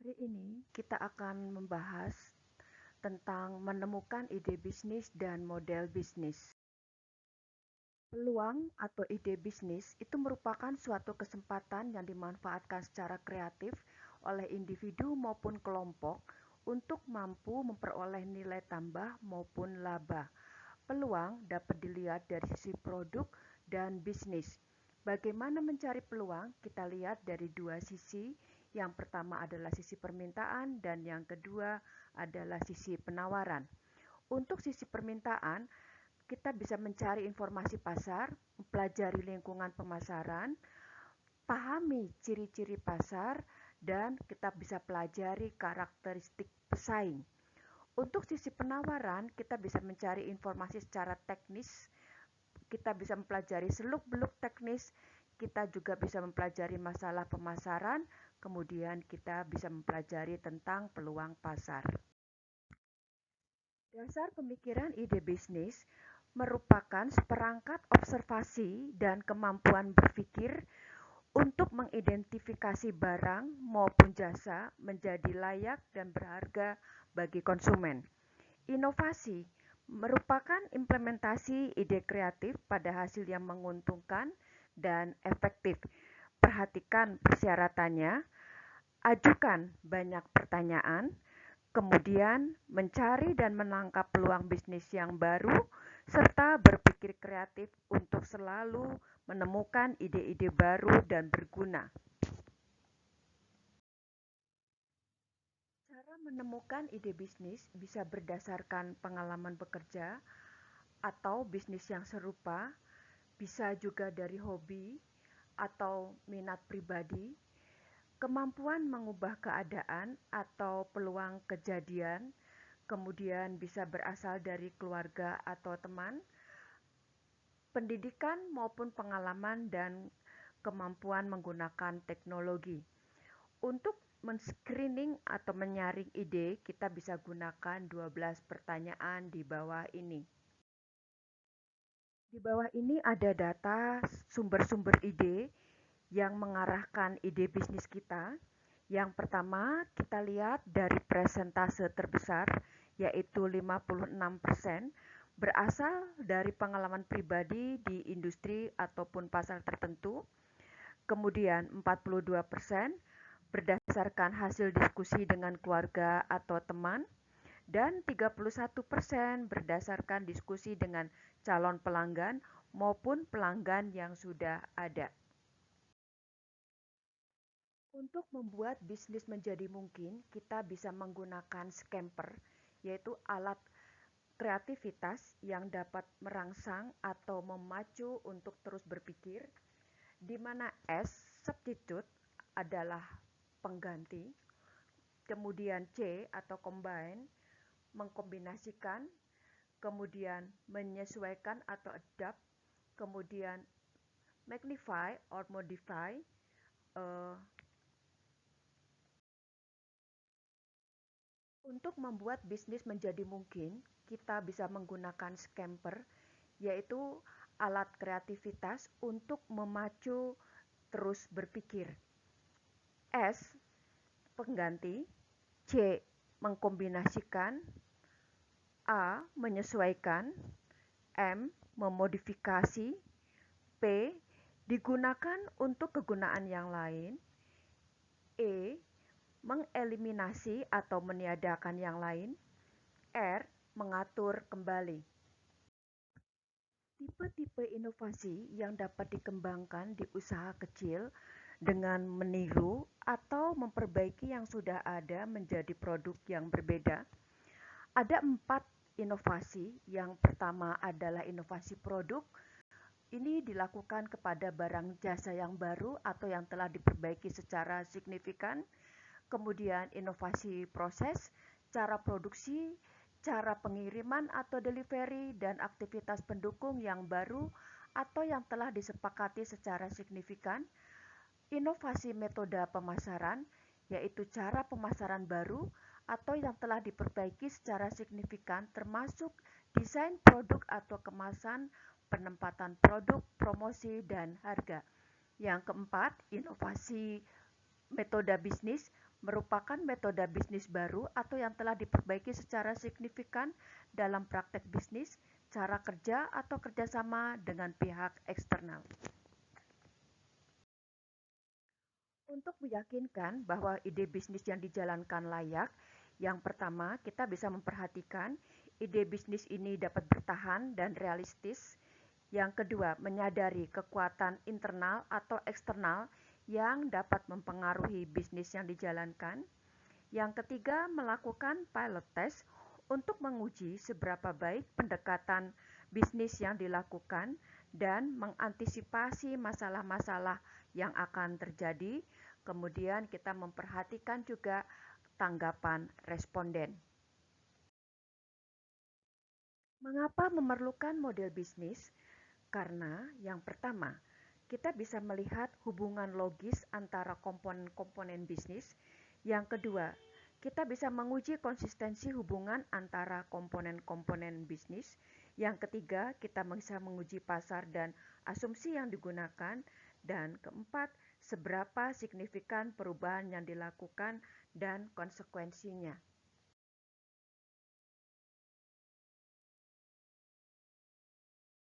Hari ini kita akan membahas tentang menemukan ide bisnis dan model bisnis. Peluang atau ide bisnis itu merupakan suatu kesempatan yang dimanfaatkan secara kreatif oleh individu maupun kelompok untuk mampu memperoleh nilai tambah maupun laba. Peluang dapat dilihat dari sisi produk dan bisnis. Bagaimana mencari peluang? Kita lihat dari dua sisi. Yang pertama adalah sisi permintaan dan yang kedua adalah sisi penawaran. Untuk sisi permintaan, kita bisa mencari informasi pasar, mempelajari lingkungan pemasaran, pahami ciri-ciri pasar, dan kita bisa pelajari karakteristik pesaing. Untuk sisi penawaran, kita bisa mencari informasi secara teknis, kita bisa mempelajari seluk-beluk teknis, kita juga bisa mempelajari masalah pemasaran, kemudian kita bisa mempelajari tentang peluang pasar. Dasar pemikiran ide bisnis merupakan seperangkat observasi dan kemampuan berpikir untuk mengidentifikasi barang maupun jasa menjadi layak dan berharga bagi konsumen. Inovasi merupakan implementasi ide kreatif pada hasil yang menguntungkan dan efektif. Perhatikan persyaratannya, ajukan banyak pertanyaan, kemudian mencari dan menangkap peluang bisnis yang baru, serta berpikir kreatif untuk selalu menemukan ide-ide baru dan berguna. Cara menemukan ide bisnis bisa berdasarkan pengalaman bekerja atau bisnis yang serupa, bisa juga dari hobi atau minat pribadi, kemampuan mengubah keadaan atau peluang kejadian, kemudian bisa berasal dari keluarga atau teman, pendidikan maupun pengalaman dan kemampuan menggunakan teknologi. Untuk men-screening atau menyaring ide, kita bisa gunakan 12 pertanyaan di bawah ini. Di bawah ini ada data sumber-sumber ide yang mengarahkan ide bisnis kita. Yang pertama, kita lihat dari persentase terbesar, yaitu 56%, berasal dari pengalaman pribadi di industri ataupun pasar tertentu. Kemudian 42% berdasarkan hasil diskusi dengan keluarga atau teman, dan 31% berdasarkan diskusi dengan calon pelanggan maupun pelanggan yang sudah ada. Untuk membuat bisnis menjadi mungkin, kita bisa menggunakan scamper, yaitu alat kreativitas yang dapat merangsang atau memacu untuk terus berpikir, di mana S, substitute, adalah pengganti, kemudian C atau combine, mengkombinasikan, kemudian menyesuaikan atau adapt, kemudian magnify or modify. Untuk membuat bisnis menjadi mungkin, kita bisa menggunakan scamper, yaitu alat kreativitas untuk memacu terus berpikir. S, pengganti, C, mengkombinasikan, A, menyesuaikan, M, memodifikasi, P, digunakan untuk kegunaan yang lain, E, mengeliminasi atau meniadakan yang lain, R, mengatur kembali. Tipe-tipe inovasi yang dapat dikembangkan di usaha kecil dengan meniru atau memperbaiki yang sudah ada menjadi produk yang berbeda. Ada 4 inovasi. Yang pertama adalah inovasi produk. Ini dilakukan kepada barang jasa yang baru atau yang telah diperbaiki secara signifikan. Kemudian inovasi proses, cara produksi, cara pengiriman atau delivery, dan aktivitas pendukung yang baru atau yang telah disepakati secara signifikan. Inovasi metode pemasaran, yaitu cara pemasaran baru atau yang telah diperbaiki secara signifikan termasuk desain produk atau kemasan, penempatan produk, promosi, dan harga. Yang keempat, inovasi metode bisnis merupakan metode bisnis baru atau yang telah diperbaiki secara signifikan dalam praktek bisnis, cara kerja, atau kerjasama dengan pihak eksternal. Untuk meyakinkan bahwa ide bisnis yang dijalankan layak, yang pertama kita bisa memperhatikan ide bisnis ini dapat bertahan dan realistis. Yang kedua, menyadari kekuatan internal atau eksternal yang dapat mempengaruhi bisnis yang dijalankan. Yang ketiga, melakukan pilot test untuk menguji seberapa baik pendekatan bisnis yang dilakukan dan mengantisipasi masalah-masalah yang akan terjadi. Kemudian kita memperhatikan juga tanggapan responden. Mengapa memerlukan model bisnis? Karena yang pertama, kita bisa melihat hubungan logis antara komponen-komponen bisnis. Yang kedua, kita bisa menguji konsistensi hubungan antara komponen-komponen bisnis. Yang ketiga, kita bisa menguji pasar dan asumsi yang digunakan. Dan keempat, seberapa signifikan perubahan yang dilakukan dan konsekuensinya.